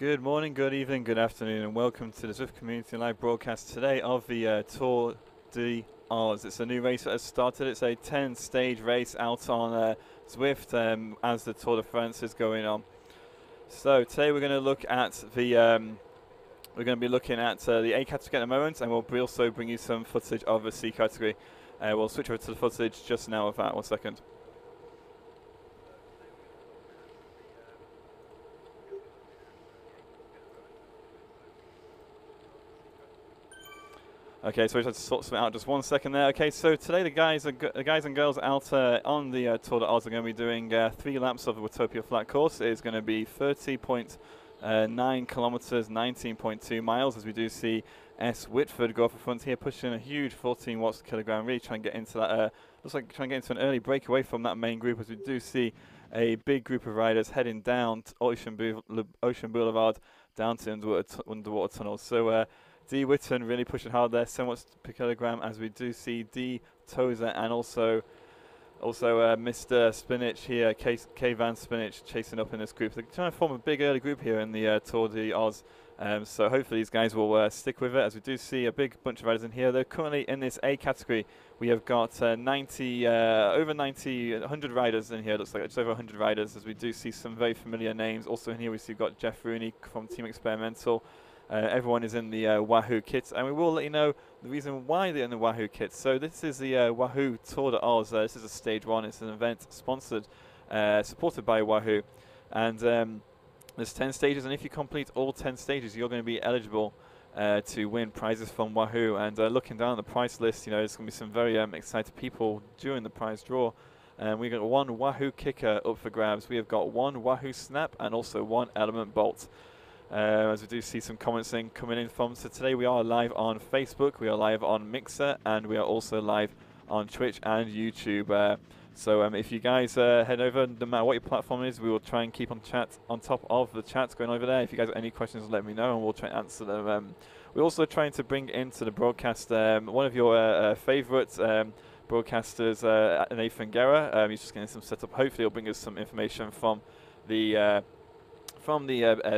Good morning, good evening, good afternoon, and welcome to the Zwift Community Live broadcast today of the Tour de Oz. It's a new race that has started. It's a 10-stage race out on Zwift as the Tour de France is going on. So today we're going to look at the we're going to be looking at the A category at the moment, and we'll also bring you some footage of the C category. We'll switch over to the footage just now of that. 1 second. Okay, so we just had to sort something out just 1 second there. Okay, so today the guys and girls out on the Tour de Oz are going to be doing 3 laps of the Watopia flat course. It is going to be 30.9 kilometers, 19.2 miles, as we do see S. Whitford go off the front here, pushing a huge 14 watts per kilogram, really trying to get into that, looks like trying to get into an early breakaway from that main group, as we do see a big group of riders heading down to Ocean Boulevard, down to underwater tunnels. So D. Witten really pushing hard there, 7 watts per kilogram, as we do see D. Tozer and also Mr. Spinach here, K. Van Spinach, chasing up in this group. They're trying to form a big early group here in the Tour de Oz. So hopefully these guys will stick with it, as we do see a big bunch of riders in here. They're currently in this A category. We have got over 100 riders in here. Looks like just over 100 riders, as we do see some very familiar names. Also in here we see got Jeff Rooney from Team Experimental. Everyone is in the Wahoo kits, and we will let you know the reason why they're in the Wahoo kits. So this is the Wahoo Tour de Oz. This is a stage 1. It's an event sponsored, supported by Wahoo, and there's 10 stages. And if you complete all 10 stages, you're going to be eligible to win prizes from Wahoo. And looking down the prize list, you know, there's going to be some very excited people during the prize draw. We've got 1 Wahoo kicker up for grabs. We have got 1 Wahoo snap and also 1 element bolt. As we do see some comments coming in from. So today we are live on Facebook, we are live on Mixer, and we are also live on Twitch and YouTube. So if you guys head over, no matter what your platform is, we will try and keep on top of the chat going over there. If you guys have any questions, let me know and we'll try and answer them. We're also trying to bring into the broadcast one of your favourite broadcasters, Nathan Guerra. He's just getting some setup. Hopefully he'll bring us some information from the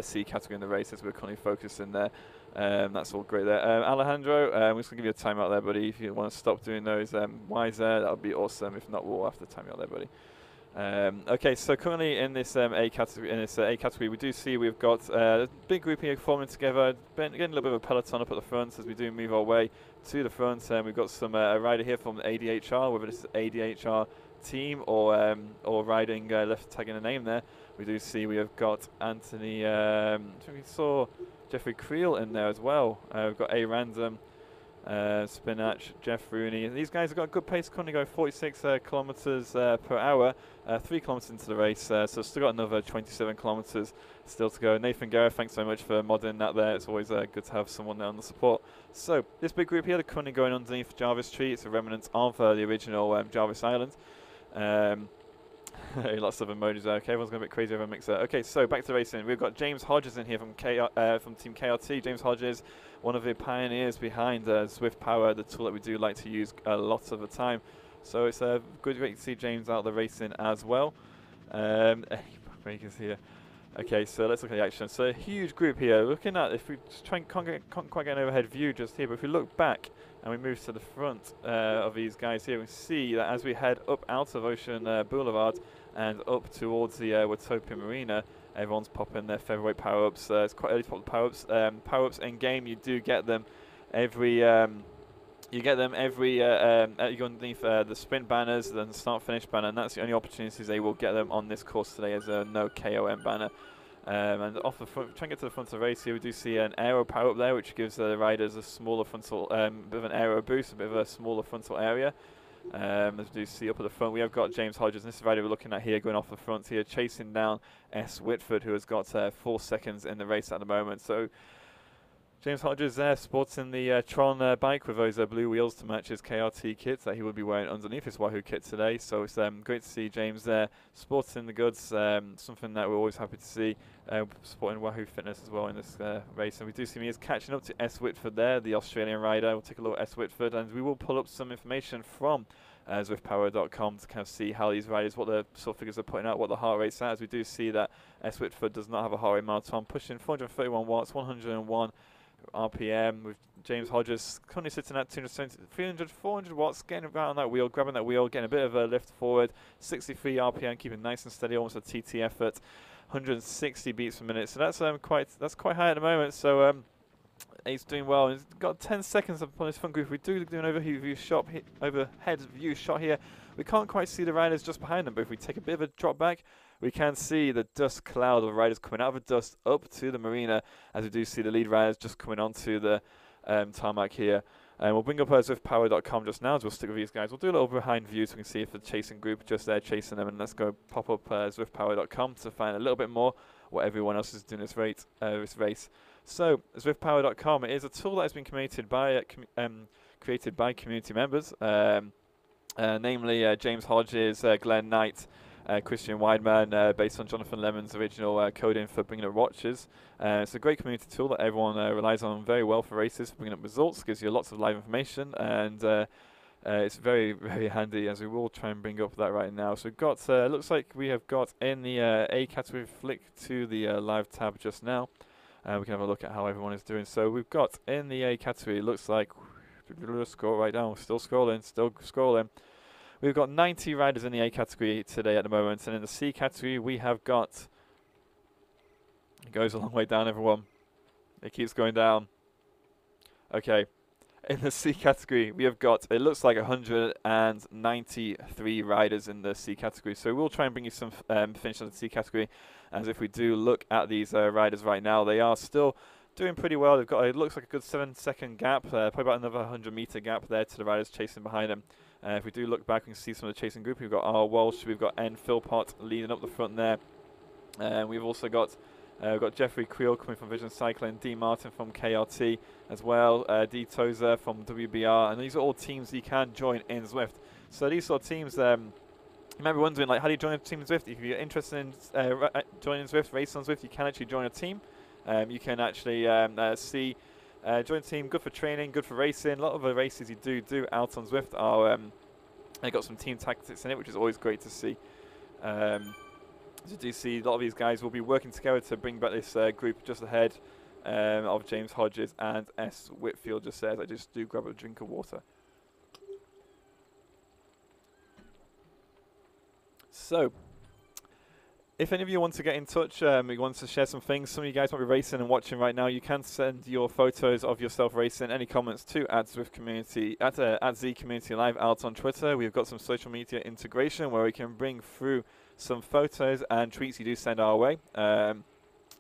C category in the race, as we're currently focusing there. That's all great there. Alejandro, we're just going to give you a timeout there, buddy. If you want to stop doing those whys there, that would be awesome. If not, we'll have to time you out there, buddy. Okay, so currently in this A category, we do see we've got a big group here forming together, getting a little bit of a peloton up at the front as we do move our way to the front. We've got some a rider here from ADHR, whether it's ADHR team or riding left tagging a name there. We do see we have got Anthony, I think we saw Jeffrey Creel in there as well. We've got A Random, Spinach, Jeff Rooney. These guys have got a good pace, currently going 46 kilometers per hour, 3 kilometers into the race, so still got another 27 kilometers still to go. Nathan Guerra, thanks so much for modding that there. It's always good to have someone there on the support. So this big group here, they're currently going underneath Jarvis Tree. It's a remnant of the original Jarvis Island. Lots of emojis there. Okay, everyone's going a bit crazy over Mixer. Okay, so back to racing. We've got James Hodges in here from Team KRT. James Hodges, one of the pioneers behind Zwift Power, the tool that we do like to use a lot of the time. So it's good to see James out there racing as well. You can see here. Okay, so let's look at the action. So a huge group here. Looking at, if we just can't quite get an overhead view just here, but if we look back and we move to the front of these guys here, we see that as we head up out of Ocean Boulevard and up towards the Watopia Marina, everyone's popping their featherweight power-ups. It's quite early to pop the power-ups. Power-ups in game, you do get them every. You go underneath the sprint banners, then the start-finish banner, and that's the only opportunities they will get them on this course today, as a no KOM banner. And off the front, trying to get to the front of the race here, we do see an aero power up there, which gives the riders a smaller frontal, bit of an aero boost, a bit of a smaller frontal area. As we do see up at the front, we have got James Hodges, and this is the rider we're looking at here, going off the front here, chasing down S. Whitford, who has got 4 seconds in the race at the moment. So James Hodges there, sporting the Tron bike with those blue wheels to match his KRT kits that he will be wearing underneath his Wahoo kit today. So it's great to see James there, sporting the goods, something that we're always happy to see, supporting Wahoo Fitness as well in this race. And we do see me as catching up to S. Whitford there, the Australian rider. We'll take a look at S. Whitford, and we will pull up some information from zwiftpower.com to kind of see how these riders, what the sort of figures are putting out, what the heart rate's at. As we do see that Zwift does not have a heart rate marathon, pushing 431 watts, 101 RPM, with James Hodges currently sitting at 270, 300, 400 watts, getting around that wheel, grabbing that wheel, getting a bit of a lift forward, 63 RPM, keeping nice and steady, almost a TT effort, 160 beats per minute. So that's quite high at the moment. So he's doing well. He's got 10 seconds up on his front group. We do an overhead view shot here. We can't quite see the riders just behind them, but if we take a bit of a drop back, we can see the dust cloud of riders coming out of the dust up to the marina, as we do see the lead riders just coming onto the tarmac here. And we'll bring up zwiftpower.com just now, as we'll stick with these guys. We'll do a little behind view so we can see if the chasing group just there chasing them, and let's go pop up zwiftpower.com to find a little bit more what everyone else is doing this race. So zwiftpower.com, it is a tool that has been created by community members, namely James Hodges, Glenn Knight, Christian Weidman, based on Jonathan Lemon's original coding for bringing up watches. It's a great community tool that everyone relies on very well for races, for bringing up results, gives you lots of live information, and it's very, very handy, as we will try and bring up that right now. So we've got, looks like we have got in the A category, flick to the live tab just now. We can have a look at how everyone is doing. So we've got in the A category, looks like, scroll right down, still scrolling. We've got 90 riders in the A category today at the moment, and in the C category we have got, it goes a long way down, everyone. It keeps going down. Okay, in the C category we have got, it looks like 193 riders in the C category. So we'll try and bring you some finish on the C category, as if we do look at these riders right now, they are still doing pretty well. They've got, it looks like a good 7-second gap, probably about another 100-meter gap there to the riders chasing behind them. If we do look back, we can see some of the chasing group. We've got R. Walsh, we've got N. Philpott leading up the front there. We've also got Jeffrey Creel coming from Vision Cycling, D. Martin from KRT as well, D. Tozer from WBR, and these are all teams you can join in Zwift. So these sort of teams, you might be wondering, like, how do you join a team in Zwift? If you're interested in joining Zwift, racing on Zwift, you can actually join a team. You can actually join a team, good for training, good for racing. A lot of the races you do out on Zwift are, they got some team tactics in it, which is always great to see. As you do see, a lot of these guys will be working together to bring back this group just ahead of James Hodges and S. Whitfield just says. I just do grab a drink of water. So, if any of you want to get in touch, you want to share some things, some of you guys might be racing and watching right now, you can send your photos of yourself racing, any comments to @Zwift Community, @Z Community Live out on Twitter. We've got some social media integration where we can bring through some photos and tweets you do send our way. So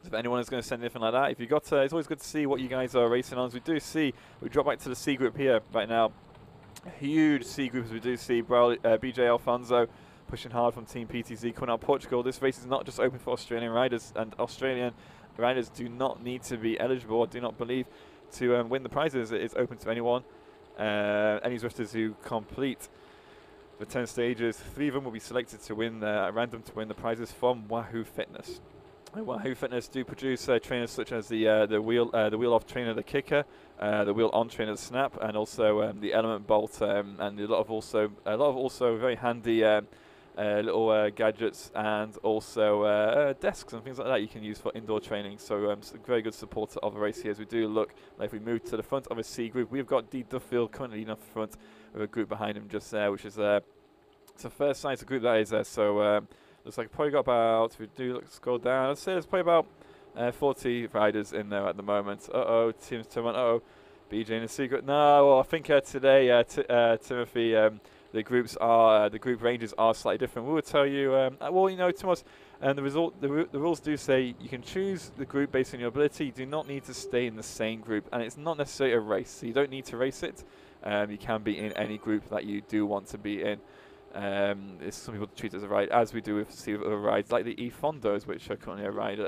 if anyone is going to send anything like that, if you got, it's always good to see what you guys are racing on. As we do see, we drop back to the C group here right now. A huge C group, as we do see BJ Alfonso pushing hard from Team PTZ coming out of Portugal. This race is not just open for Australian riders, and Australian riders do not need to be eligible, or do not believe, to win the prizes. It is open to anyone. Any Zwifters who complete the 10 stages, 3 of them will be selected to win at random to win the prizes from Wahoo Fitness. Wahoo Fitness do produce trainers such as the wheel off trainer, the kicker, the wheel on trainer, the snap, and also the element bolt, and a lot of also very handy little gadgets, and also desks and things like that you can use for indoor training. So it's a very good supporter of the race here. As we do look, like if we move to the front of a C group, we've got D. Duffield currently leading off the front with a group behind him just there, which is it's the first size of group that is there. So looks like probably got about, if we do scroll down, I'd say there's probably about 40 riders in there at the moment. Teams turn on. BJ in the secret. No, well, I think today, Timothy, the groups are the group ranges are slightly different. We will tell you. Well, you know, Thomas, and the rules do say you can choose the group based on your ability. You do not need to stay in the same group, and it's not necessarily a race, so you don't need to race it. You can be in any group that you do want to be in. Some people treat it as a ride, as we do with other rides like the E-Fondos, which are currently a ride.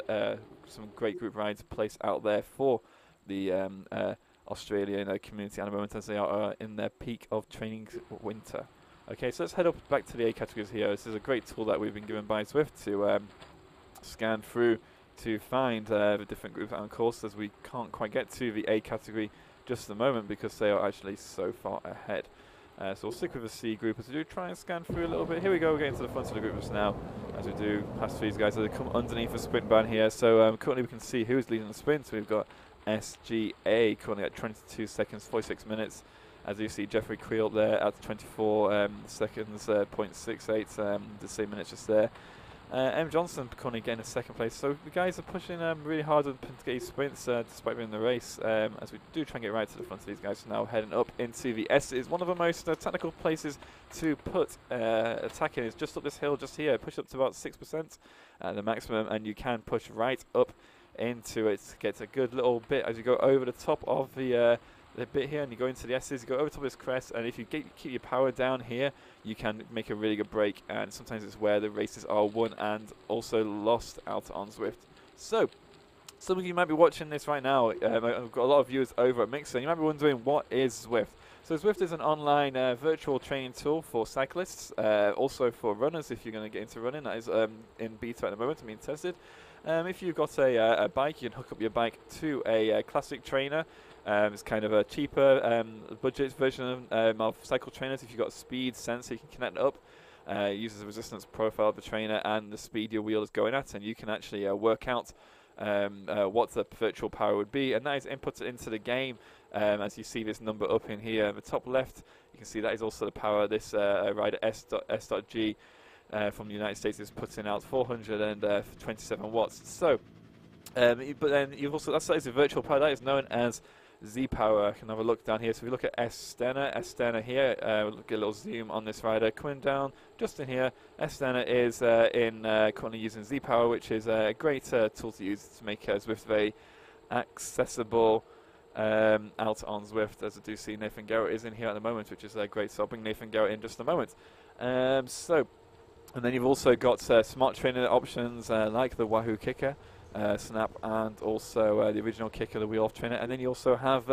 Some great group rides placed out there for the Australian community at the moment, as they are in their peak of training winter. Okay, so let's head up back to the A categories here. This is a great tool that we've been given by Zwift to scan through to find the different groups on course, as we can't quite get to the A category just at the moment because they are actually so far ahead. So we'll stick with the C group as we do try and scan through a little bit. Here we go, we're getting to the front of the groups now as we do pass these guys as they come underneath the sprint band here. So currently we can see who's leading the sprint. So we've got SGA currently at 22 seconds, 46 minutes. As you see, Jeffrey Creel there at 24 seconds, 0.68, the same minutes just there. M. Johnson currently getting a second place. So the guys are pushing really hard to get these sprints despite being in the race. As we do try and get right to the front of these guys. So now heading up into the S is one of the most technical places to put attack in. It's just up this hill, just here. Push up to about 6% at the maximum, and you can push right up into it. Gets a good little bit as you go over the top of the bit here, and you go into the S's, you go over top of this crest, and if you keep your power down here, you can make a really good break, and sometimes it's where the races are won and also lost out on Zwift. So, some of you might be watching this right now. I've got a lot of viewers over at Mixer, and you might be wondering, what is Zwift? So Zwift is an online virtual training tool for cyclists, also for runners if you're going to get into running. That is in beta at the moment and being tested. If you've got a bike, you can hook up your bike to a classic trainer. It's kind of a cheaper budget version of cycle trainers. If you've got a speed sensor, you can connect it up. It uses the resistance profile of the trainer and the speed your wheel is going at, and you can actually work out what the virtual power would be, and that is input into the game. As you see this number up in here in the top left, you can see that is also the power. This rider S.G from the United States is putting out 427 watts. So, but then you've also, that is a virtual power that is known as Z power. I can have a look down here. So if we look at S Stenner here, we'll get a little zoom on this rider coming down just in here. S Stenner is currently using Z power, which is a great tool to use to make Zwift very accessible out on Zwift. As I do see Nathan Garrett is in here at the moment, which is great. So I'll bring Nathan Garrett in just a moment. And then you've also got smart training options like the Wahoo kicker. Snap, and also the original kicker, the wheel off trainer, and then you also have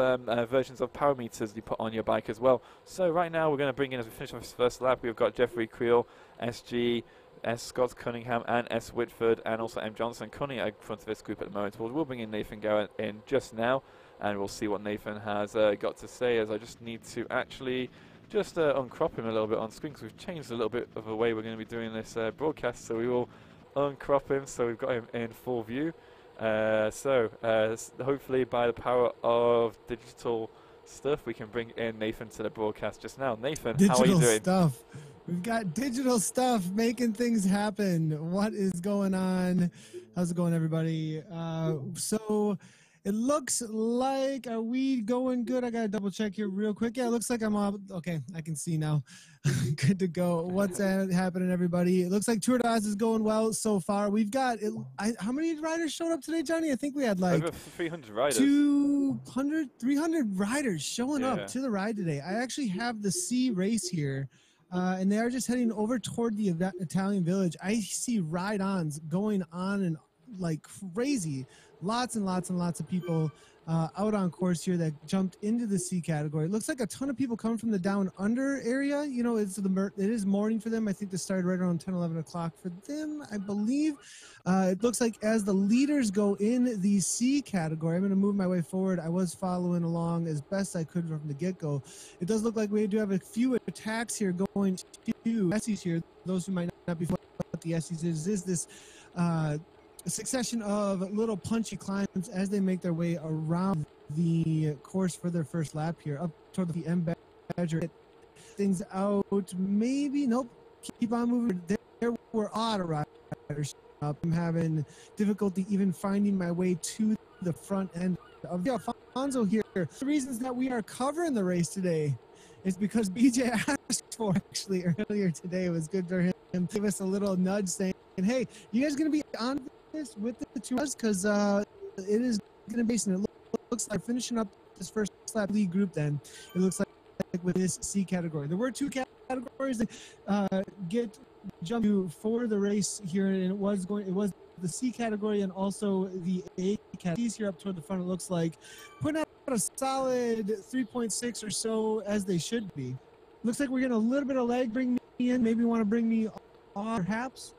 versions of power meters you put on your bike as well. So right now we're going to bring in, as we finish off this first lap, we've got Jeffrey Creel, SG, S. Scott Cunningham, and S. Whitford, and also M. Johnson currently at front of this group at the moment. We'll bring in Nathan Garrett in just now, and we'll see what Nathan has got to say, as I just need to actually just uncrop him a little bit on screen, because we've changed a little bit of the way we're going to be doing this broadcast, so we will uncrop him, so we've got him in full view. Hopefully by the power of digital stuff, we can bring in Nathan to the broadcast just now. Nathan, how are you doing? Stuff. We've got digital stuff making things happen. What is going on? How's it going, everybody? So it looks like, are we going good? I got to double check here real quick. Yeah, it looks like I'm up. Okay, I can see now. Good to go. What's happening, everybody? It looks like Tour de Oz is going well so far. We've got, how many riders showed up today, Johnny? I think we had like over 300 riders. 300 riders showing up to the ride today. I actually have the C race here. And they are just heading over toward the Italian village. I see ride-ons going on and like crazy. Lots and lots and lots of people out on course here that jumped into the C category. It looks like a ton of people coming from the down under area. You know, it is morning for them. I think they started right around 10, 11 o'clock for them, I believe. It looks like as the leaders go in the C category, I'm going to move my way forward. I was following along as best I could from the get-go. It does look like we do have a few attacks here going to S's here. Those who might not be familiar with what the S's is this a succession of little punchy climbs as they make their way around the course for their first lap here, up toward the M Badger. Things out, maybe, nope, keep on moving. There were auto riders up. I'm having difficulty even finding my way to the front end of the Alfonso here. The reasons that we are covering the race today is because BJ asked for actually earlier today. It was good for him to give us a little nudge saying, hey, you guys going to be on this with the two of us, because it is going to be, and it looks like finishing up this first lap lead group. Then it looks like with this C category, there were two categories that jumped to for the race here, and it was the C category and also the A category. Here up toward the front, it looks like putting out a solid 3.6 or so, as they should be. Looks like we're getting a little bit of lag. Bring me in. Maybe you want to bring me on, perhaps.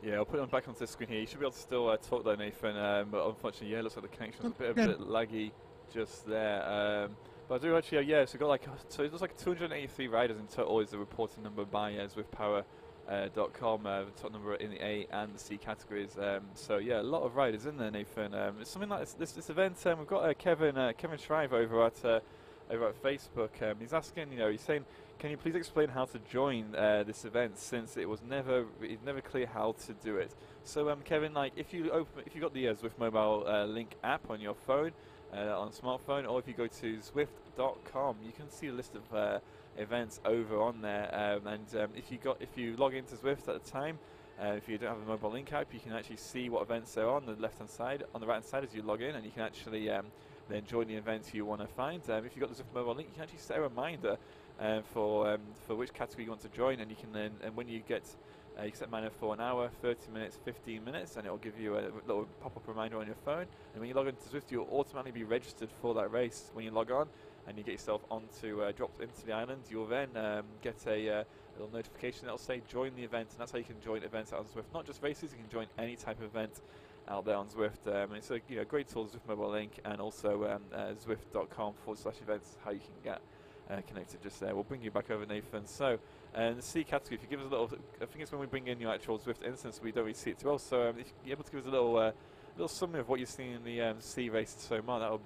Yeah, I'll put it back onto the screen here. You should be able to still talk there, Nathan, but unfortunately, yeah, it looks like the connection's a bit laggy just there. But I do actually, yeah, so we've got like, so it looks like 283 riders in total is the reported number by ZwiftPower.com, the top number in the A and the C categories. So yeah, a lot of riders in there, Nathan. It's something like this event. We've got Kevin Shrive over at Facebook. He's asking, he's saying, can you please explain how to join this event, since it's never clear how to do it. So Kevin, like if you got the Zwift mobile link app on your phone, on a smartphone, or if you go to Zwift.com, you can see a list of events over on there. If you log into Zwift at the time, if you don't have a mobile link app, you can actually see what events are on the left-hand side, on the right-hand side as you log in, and you can actually then join the events you want to find. If you've got the Zwift mobile link, you can actually set a reminder for which category you want to join, and you can then, and when you get you set a reminder for an hour, 30 minutes, 15 minutes, and it will give you a little pop-up reminder on your phone. And when you log into Zwift, you'll automatically be registered for that race when you log on, and you get yourself dropped into the island. You'll then get a little notification that'll say join the event, and that's how you can join events out on Zwift. Not just races, you can join any type of event out there on Zwift. It's a great tool, Zwift mobile link, and also Zwift.com/events, how you can get connected just there. We'll bring you back over, Nathan. So, the C category, if you give us a little, I think it's when we bring in your actual Zwift instance, we don't really see it too well. So, if you're able to give us a little summary of what you've seen in the C race so far, that'll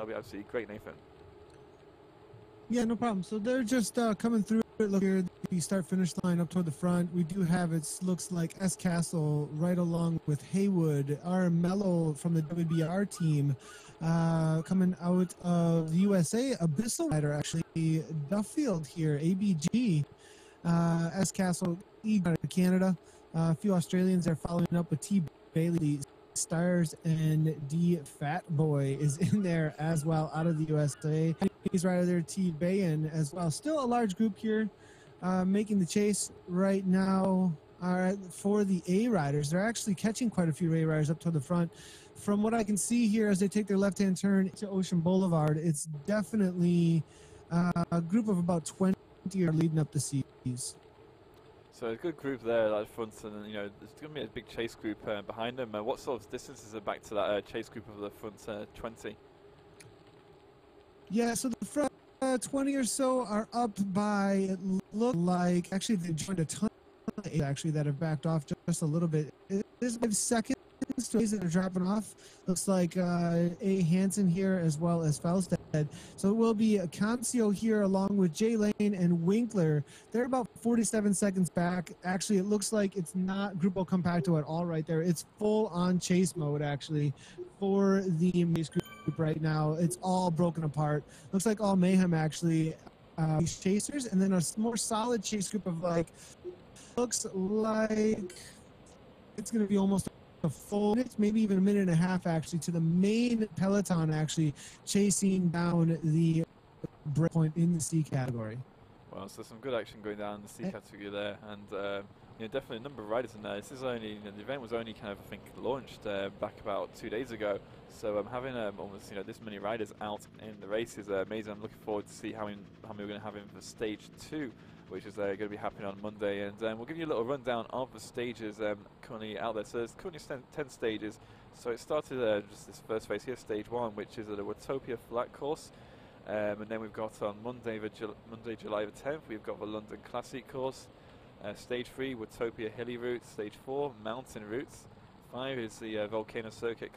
be absolutely great, Nathan. Yeah, no problem. So they're just coming through. Look here, the start-finish line up toward the front. We do have, it looks like S. Castle right along with Haywood. Our Mello from the WBR team coming out of the USA. Abyssal rider, actually. Duffield here, ABG. S. Castle, out of Canada. A few Australians are following up with T. Bailey. Stars and D. Fat Boy is in there as well, out of the USA. He's right there, T. Bayan as well. Still a large group here making the chase right now for the A riders. They're actually catching quite a few A riders up to the front. From what I can see here as they take their left-hand turn to Ocean Boulevard, it's definitely a group of about 20 are leading up the C's. So a good group there at the front, and there's going to be a big chase group behind them. What sort of distance is it back to that chase group of the front 20? Yeah, so the front 20 or so are up by, it look like, actually they joined a ton of actually that have backed off just a little bit. There's 5 seconds to that are dropping off. Looks like A. Hansen here as well as Felstead. So it will be Concio here along with Jay Lane and Winkler. They're about 47 seconds back. Actually, it looks like it's not Grupo Compacto at all right there. It's full on chase mode actually for the chase group right now. It's all broken apart. Looks like all Mayhem actually chasers, and then a more solid chase group of looks like it's going to be almost a full minute, maybe even a minute and a half actually, to the main peloton actually chasing down the break point in the C category. Well, so some good action going down in the C category there, and definitely a number of riders in there. This is only, the event was only kind of, I think, launched back about 2 days ago. So having almost this many riders out in the race is amazing. I'm looking forward to see how many we're going to have in for stage 2, which is going to be happening on Monday. And we'll give you a little rundown of the stages currently out there. So there's currently 10 stages. So it started just this first phase here, stage 1, which is the Watopia flat course. And then we've got on Monday, July the 10th, we've got the London Classic course. Stage 3, Watopia Hilly Route. Stage 4, Mountain Routes. 5 is the Volcano Circuit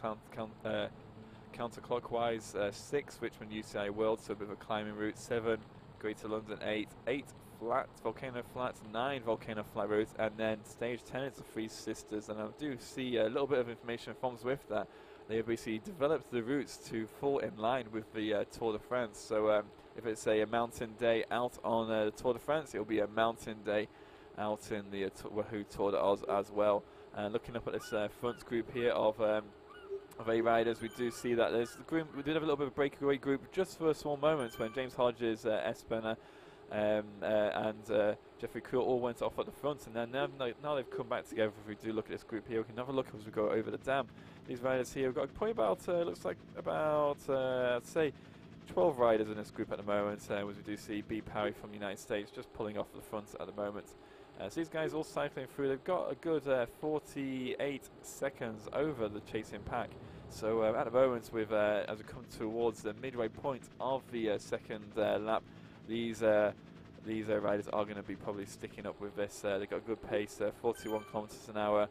counterclockwise. 6, Richmond UCI World, so a bit of a climbing route. 7, Greater London 8. 8, flat, Volcano Flats. 9, Volcano Flat Route. And then stage 10 is the Three Sisters. And I do see a little bit of information from Zwift that they have basically developed the routes to fall in line with the Tour de France. So if it's a mountain day out on the Tour de France, it will be a mountain day out in the Wahoo Tour de Oz as well. And looking up at this front group here of A riders, we do see that there's the group. We did have a little bit of a breakaway group just for a small moment when James Hodges, Espener, and Jeffrey Creel all went off at the front, and then now they've come back together. If we do look at this group here, we can have a look as we go over the dam. These riders here, we've got probably about looks like about I'd say 12 riders in this group at the moment, as we do see B. Parry from the United States just pulling off the front at the moment. So these guys all cycling through. They've got a good 48 seconds over the chasing pack. So at the moment, as we come towards the midway point of the second lap, these riders are going to be probably sticking up with this. They've got a good pace, 41 kilometers an hour.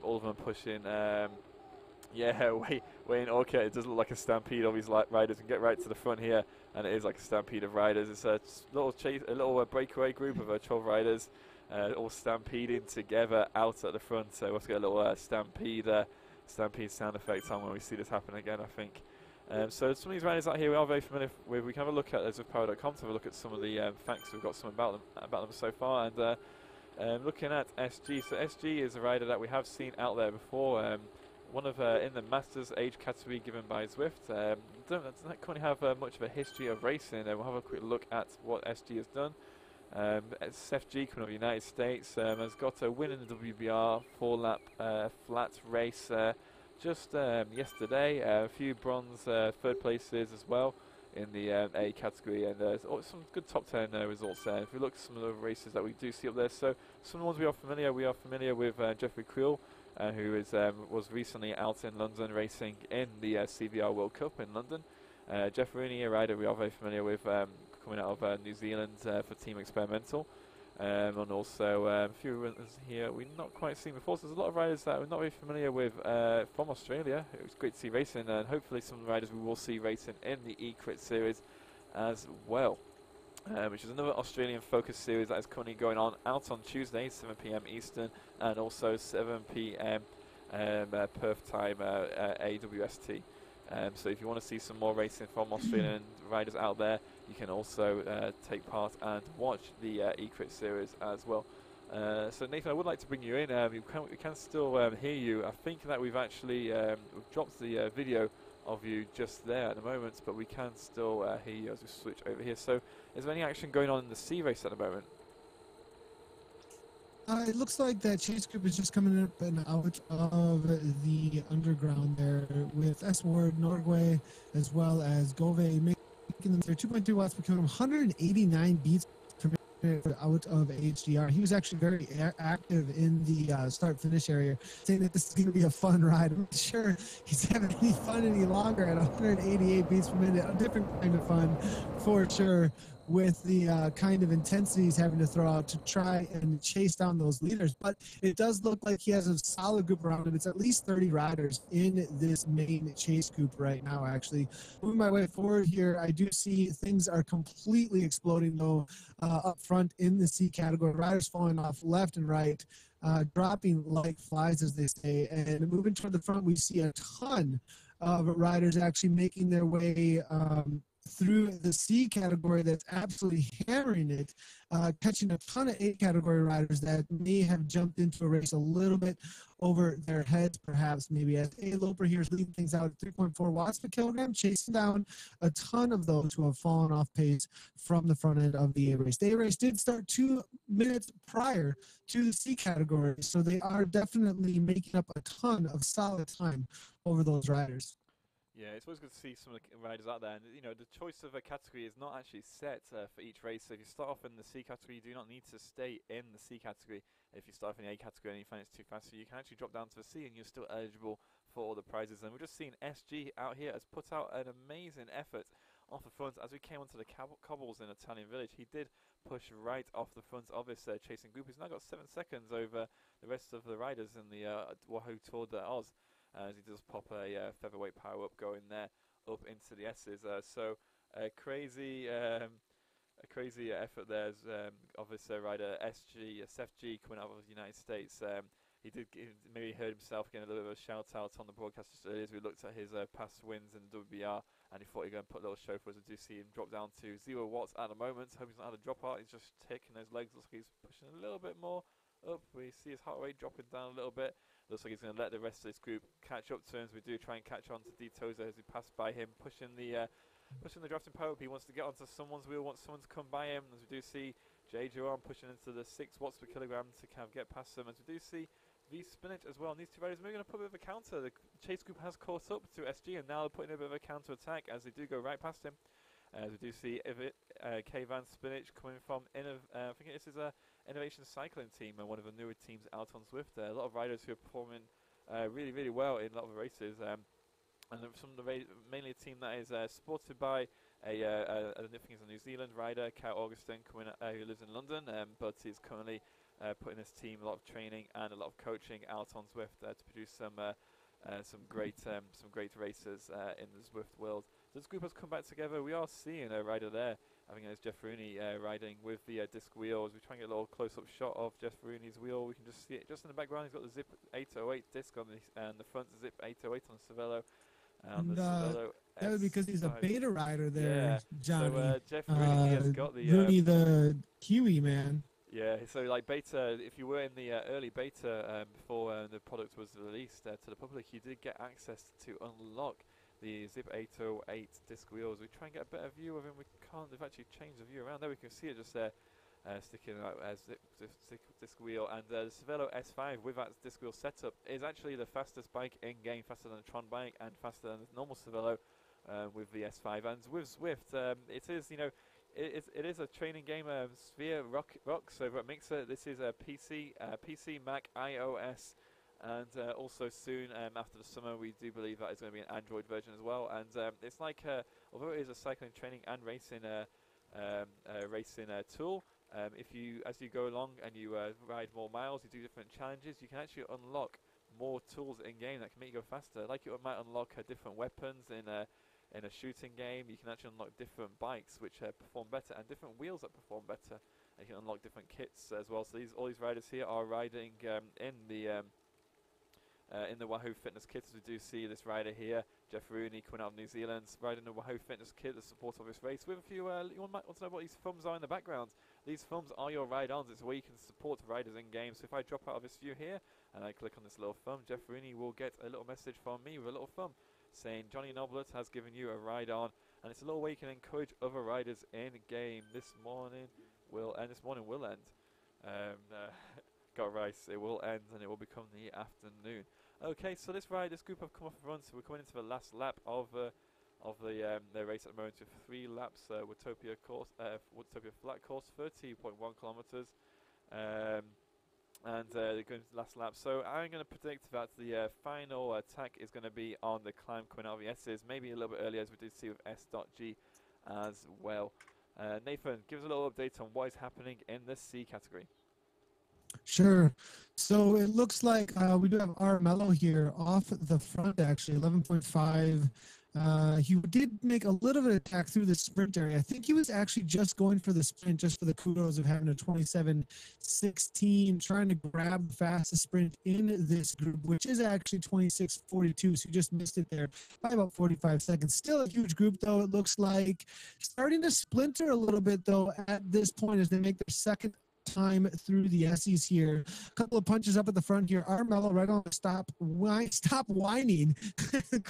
All of them are pushing. Yeah, Wayne Orca, it does look like a stampede of these riders. And get right to the front here, and it is like a stampede of riders. It's a little breakaway group of 12 riders, all stampeding together out at the front. So let's get a little stampede sound effects on when we see this happen again, I think. So some of these riders out here we are very familiar with. We can have a look at ZwiftPower.com to have a look at some of the facts we've got some about them so far. And looking at SG, so SG is a rider that we have seen out there before. One of in the Masters age category given by Zwift. Doesn't currently have much of a history of racing. We'll have a quick look at what SG has done. SFG coming out of the United States has got a win in the WBR 4-lap flat race just yesterday. A few bronze third places as well in the A category, and there's some good top 10 results there. If we look at some of the races that we do see up there, so some of the ones we are familiar with Jeffrey Creel, who was recently out in London racing in the CVR World Cup in London. Jeff Rooney, a rider we are very familiar with, coming out of New Zealand for Team Experimental. And also a few runners here we've not quite seen before. So there's a lot of riders that we're not very familiar with from Australia. It was great to see racing, and hopefully some riders we will see racing in the eCrit series as well. Which is another Australian focus series that is currently going on out on Tuesday, 7 PM Eastern, and also 7 PM Perth time AWST. So if you want to see some more racing from Australian riders out there, you can also take part and watch the eCrit series as well. So Nathan, I would like to bring you in. We can still hear you. I think that we've actually we've dropped the video of you just there at the moment, but we can still hear you as we switch over here. So is there any action going on in the C race at the moment? It looks like that chase group is just coming up and out of the underground there with S. Ward, Norway, as well as Gove making them their 2.2 watts per kilogram, 189 beats per minute out of HDR. He was actually very active in the start-finish area, saying that this is going to be a fun ride. I'm not sure he's having any fun any longer at 188 beats per minute. A different kind of fun, for sure, with the kind of intensity he's having to throw out to try and chase down those leaders. But it does look like he has a solid group around him. It's at least 30 riders in this main chase group right now, actually. Moving my way forward here, I do see things are completely exploding, though, up front in the C category. Riders falling off left and right, dropping like flies, as they say. And moving toward the front, we see a ton of riders actually making their way through the C category that's absolutely hammering it, catching a ton of A category riders that may have jumped into a race a little bit over their heads, perhaps, maybe, as A Loper here is leading things out at 3.4 watts per kilogram, chasing down a ton of those who have fallen off pace from the front end of the A race. The A race did start 2 minutes prior to the C category, so they are definitely making up a ton of solid time over those riders. Yeah, it's always good to see some of the riders out there, and you know, the choice of a category is not actually set for each race. So if you start off in the C category, you do not need to stay in the C category. If you start off in the A category and you find it's too fast, so you can actually drop down to the C and you're still eligible for all the prizes. And we're just seeing SG out here has put out an amazing effort off the front. As we came onto the cobbles in Italian Village, he did push right off the front of his chasing group. He's now got 7 seconds over the rest of the riders in the Wahoo Tour de Oz, as he does pop a featherweight power up going there up into the S's. So a crazy effort there of this rider SFG coming out of the United States. He maybe heard himself getting a little bit of a shout out on the broadcast just earlier as we looked at his past wins in the WBR, and he thought he'd go and put a little show for us. I do see him drop down to 0 watts at the moment. Hope he's not had a drop out. He's just taking his legs. Looks like he's pushing a little bit more up. We see his heart rate dropping down a little bit. Looks like he's going to let the rest of this group catch up to him. We do try and catch on to D Tozer as we pass by him, pushing the drafting power up. He wants to get onto someone's wheel, wants someone to come by him. As we do see Jay Jerome pushing into the 6 watts per kilogram to kind of get past them. As we do see V Spinach as well. And these two riders are going to put a bit of a counter. The chase group has caught up to SG, and now they're putting a bit of a counter attack as they do go right past him. As we do see K Van Spinach coming from I think this is a Innovation Cycling team, and one of the newer teams out on Zwift. A lot of riders who are performing really, really well in a lot of the races. And from mainly a team that is supported by I think he's a New Zealand rider, Cal Augustin, who lives in London, but he's currently putting his team a lot of training and a lot of coaching out on Zwift to produce some great races in the Zwift world. So this group has come back together. We are seeing a rider there. I think it's Jeff Rooney riding with the disc wheels. We try and get a little close-up shot of Jeff Rooney's wheel. We can just see it just in the background. He's got the Zip 808 disc on and the front Zip 808 on the Cervelo. And that would be because he's a beta rider there, yeah. Johnny. So Jeff Rooney, he has got the Rooney, the Kiwi man. Yeah, so like beta, if you were in the early beta before the product was released to the public, you did get access to unlock the Zip 808 disc wheels. We try and get a better view of him. We can't. They've actually changed the view around there. We can see it just there, sticking out as disc wheel. And the Cervelo S5 with that disc wheel setup is actually the fastest bike in game, faster than the Tron bike and faster than the normal Cervelo with the S5. And with Zwift, it is It is a training game, Sphere Rocks over at Mixer. This is a PC, Mac, iOS, and also soon after the summer we do believe that is going to be an Android version as well. And it's like, although it is a cycling training and racing tool, as you go along and you ride more miles, you do different challenges, you can actually unlock more tools in game that can make you go faster. Like it might unlock different weapons in a shooting game. You can actually unlock different bikes which perform better and different wheels that perform better. And you can unlock different kits as well. So all these riders here are riding in the Wahoo Fitness kit. As we do see this rider here, Jeff Rooney, coming out of New Zealand, riding the Wahoo Fitness kit, the support of this race. With a few, you might want to know what these thumbs are in the background. These thumbs are your ride-ons. It's where you can support riders in game. So if I drop out of this view here and I click on this little thumb, Jeff Rooney will get a little message from me with a little thumb saying Johnny Noblet has given you a ride on, and it's a little way you can encourage other riders in game. This morning will end. Got right. It will end and it will become the afternoon. Okay, so this group have come off a run, so we're coming into the last lap of the race at the moment with 3 laps. Watopia flat course, 30.1 kilometers. And they're going to the last lap. So I'm going to predict that the final attack is going to be on the climb coming out of the S's, maybe a little bit earlier as we did see with S.G as well. Nathan, give us a little update on what is happening in the C category. Sure. So it looks like we do have Armello here off the front, actually, 11.5. He did make a little bit of attack through the sprint area. I think he was actually just going for the sprint, just for the kudos of having a 27.16, trying to grab the fastest sprint in this group, which is actually 26.42. So he just missed it there by about 45 seconds. Still a huge group, though, it looks like. Starting to splinter a little bit, though, at this point as they make their second time through the S's here. A couple of punches up at the front here. Armello right on the stop whining.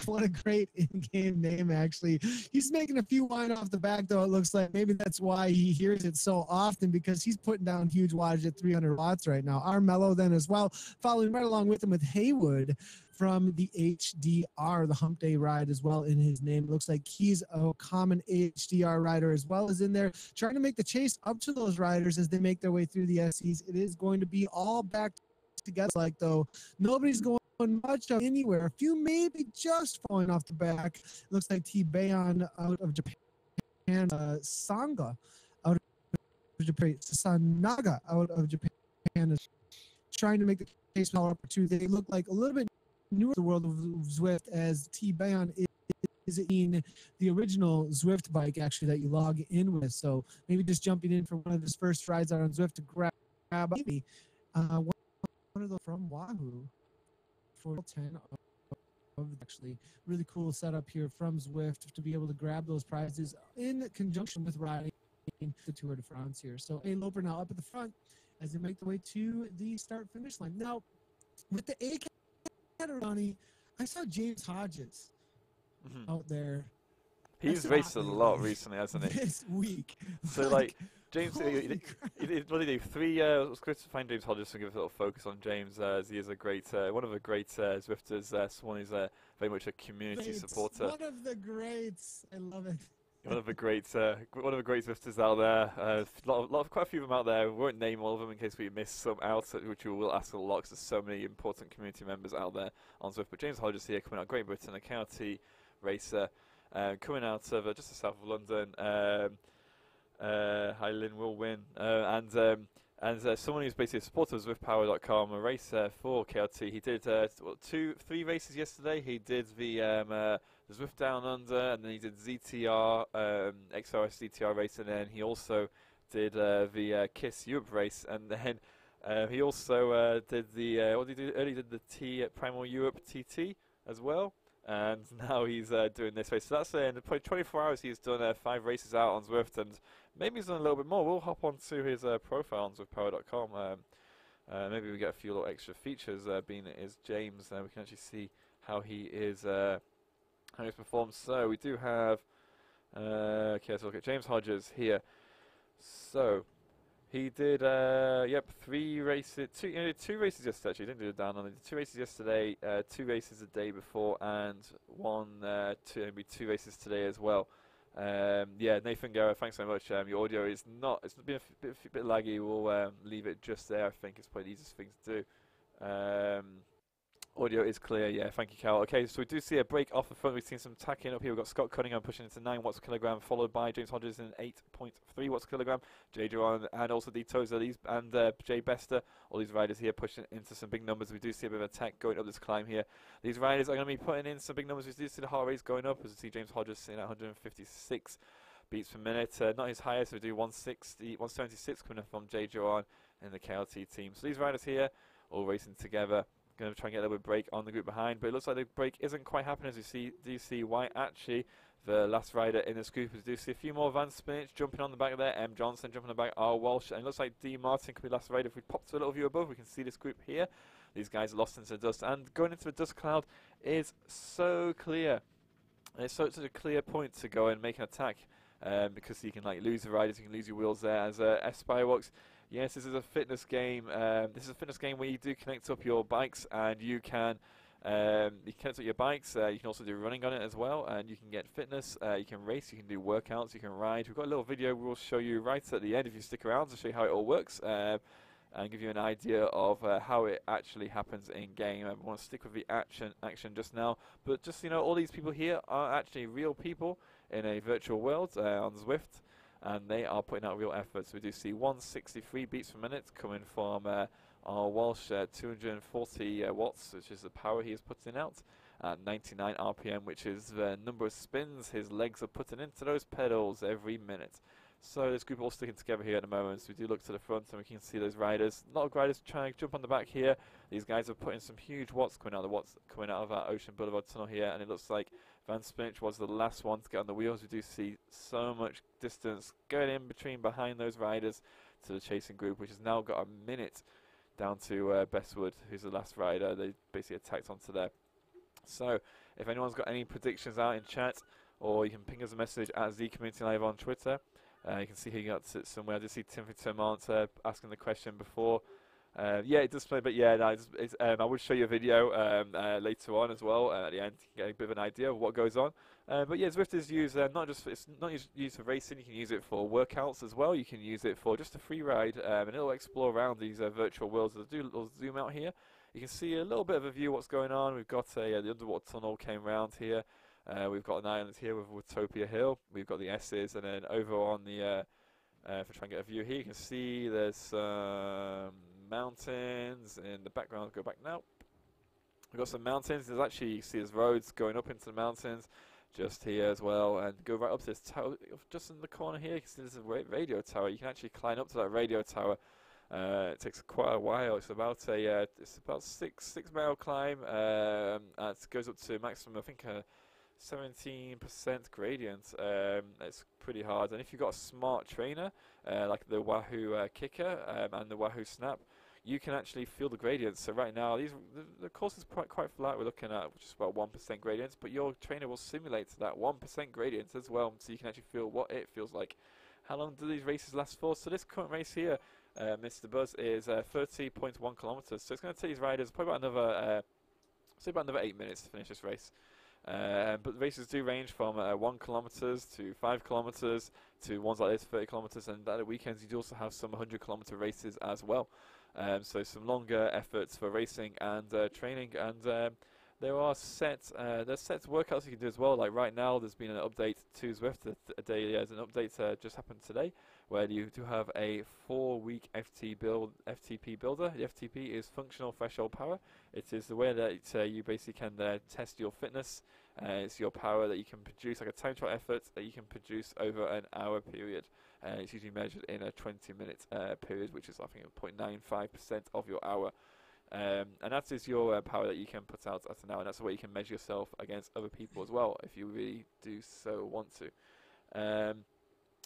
What a great in-game name, actually. He's making a few whine off the back, though, it looks like. Maybe that's why he hears it so often, because he's putting down huge wattage at 300 watts right now. Armello then as well, following right along with him with Haywood from the HDR, the Hump Day ride as well in his name. It looks like he's a common HDR rider as well as in there, trying to make the chase up to those riders as they make their way through the SEs. It is going to be all back together, like, though. Nobody's going much of anywhere. A few maybe just falling off the back. It looks like T-Bayon out of Japan, Sanga out of Japan, Sasanaga out of Japan is trying to make the case with all up to. They look like a little bit newer to the world of Zwift, as T-Bayon is in the original Zwift bike, actually, that you log in with. So maybe just jumping in for one of his first rides out on Zwift to grab maybe one of those from Wahoo for 10 of actually really cool setup here from Zwift to be able to grab those prizes in conjunction with riding the Tour de France here. So A Loper now up at the front as they make the way to the start finish line. Now with the A category, I saw James Hodges out there. He's raced a lot recently, hasn't he? This week. So like James, he did 3. Let's go to find James Hodges and give a little focus on James, as he is a great, one of the great Zwifters. Someone who's very much a community supporter. One of the greats. I love it. One of the great Zwifters out there. Quite a few of them out there. We won't name all of them in case we miss some out, which we will ask a lot because there's so many important community members out there on Zwift. But James Hodges here, coming out of Great Britain, a KRT racer, coming out of just the south of London. Lynn will win, and someone who's basically a supporter of ZwiftPower.com, a racer for KRT. He did 3 races yesterday. He did the Zwift Down Under, and then he did ZTR, XRS ZTR race, and then he also did the KISS Europe race, and then he also did the what did he do? Earlier did the Primal Europe TT as well. And now he's doing this race. So that's in probably 24 hours he's done 5 races out on Zwift, and maybe he's done a little bit more. We'll hop onto his profile on ZwiftPower.com. Maybe we get a few little extra features, being it is James. We can actually see how he is, how he's performed. So we do have, okay, let's look at James Hodges here. So he did, 3 races, 2 races yesterday. Actually, he didn't do it down on. He did 2 races yesterday, 2 races the day before, and maybe 2 races today as well. Nathan Guerra, thanks so much. Your audio is it's been a bit laggy. We'll leave it just there. I think it's probably the easiest thing to do. Audio is clear, yeah, thank you, Carol. Okay, so we do see a break off the front. We've seen some tacking up here. We've got Scott Cunningham pushing into 9 watts per kilogram, followed by James Hodges in 8.3 watts per kilogram, Jay Duran and also D Tozer and Jay Bester. All these riders here pushing into some big numbers. We do see a bit of attack going up this climb here. These riders are going to be putting in some big numbers. We do see the heart rates going up, as we see James Hodges sitting at 156 beats per minute. Not his highest, we do 176 coming up from Jay Duran in the KLT team. So these riders here all racing together. Going to try and get a little bit of break on the group behind, but it looks like the break isn't quite happening. As you see why actually the last rider in this group. As you do see a few more Van Spinach jumping on the back there, M Johnson jumping on the back, R Walsh, and it looks like D Martin could be last rider. If we pop to a little view above, we can see this group here. These guys are lost into the dust, and going into the dust cloud is so clear. And it's such a clear point to go and make an attack, because you can lose the riders, you can lose your wheels there. As Spyrox. Yes, this is a fitness game. This is a fitness game where you do connect up your bikes, and you can connect up your bikes. You can also do running on it as well, and you can get fitness. You can race, you can do workouts, you can ride. We've got a little video we'll show you right at the end if you stick around to show you how it all works, and give you an idea of how it actually happens in game. I want to stick with the action just now, but just all these people here are actually real people in a virtual world on Zwift. And they are putting out real efforts. We do see 163 beats per minute coming from R Walsh, 240 watts, which is the power he is putting out, at 99 RPM, which is the number of spins his legs are putting into those pedals every minute. So this group all sticking together here at the moment. So we do look to the front and we can see those riders. A lot of riders trying to jump on the back here. These guys are putting some huge watts coming out of our Ocean Boulevard tunnel here, and it looks like Van Spinach was the last one to get on the wheels. We do see so much distance going in between behind those riders to the chasing group, which has now got a minute down to Bestwood, who's the last rider. They basically attacked onto there. So if anyone's got any predictions out in chat, or you can ping us a message at ZCommunityLive on Twitter. You can see he got to somewhere. I did see Timothy Termont asking the question before. Yeah, it does play, but yeah, no, I would show you a video later on as well at the end to get a bit of an idea of what goes on. But yeah, Zwift is used it's not used for racing. You can use it for workouts as well. You can use it for just a free ride, and it'll explore around these virtual worlds. I'll zoom out here. You can see a little bit of a view of what's going on. We've got the underwater tunnel came round here. We've got an island here with Watopia Hill. We've got the S's, and then over on the if I try and get a view here, you can see there's mountains in the background. Go back now. We've got some mountains. There's actually, you see there's roads going up into the mountains just here as well, and go right up to this tower just in the corner here. You can see there's a radio tower. You can actually climb up to that radio tower. It takes quite a while. It's about a 6 mile climb. It goes up to maximum, I think, 17% gradient. It's pretty hard, and if you've got a smart trainer like the Wahoo kicker and the Wahoo snap, you can actually feel the gradients. So right now the course is quite flat. We're looking at just about 1% gradients, but your trainer will simulate that 1% gradient as well, so you can actually feel what it feels like. How long do these races last for? So this current race here, Mr. Buzz, is 30.1 kilometers. So it's going to take these riders probably about another 8 minutes to finish this race. But the races do range from 1 kilometers to 5 kilometers to ones like this 30 kilometers, and at the weekends you do also have some 100-kilometer races as well. So some longer efforts for racing and training, and there are set workouts you can do as well. Like right now, there's been an update to Zwift. There's an update just happened today, where you do have a 4-week FTP builder. The FTP is functional threshold power. It is the way that you basically can test your fitness. It's your power that you can produce, like a time trial effort that you can produce over an hour period. It's usually measured in a 20-minute period, which is I think 0.95% of your hour. And that is your power that you can put out at an hour, and that's the way you can measure yourself against other people as well, if you really do so want to.